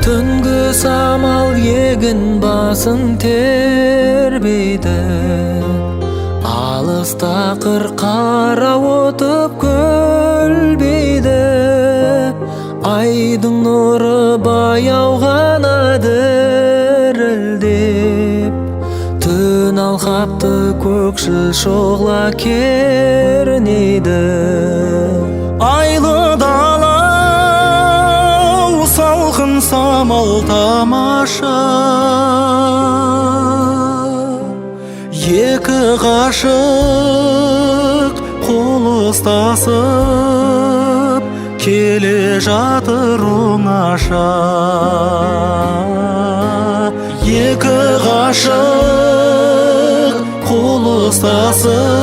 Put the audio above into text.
Түнгі самал егін басын тербейді, алыста қара отып көлбейді. Айдың нұры баяу ғана дірілдеп, түн алқапты көкшіл шоғла кернейді. Айлы дала, салқын самал тамаша, екі ғашық қол ұстасып келе жатыр оңаша. Екі ғашық қол ұстасып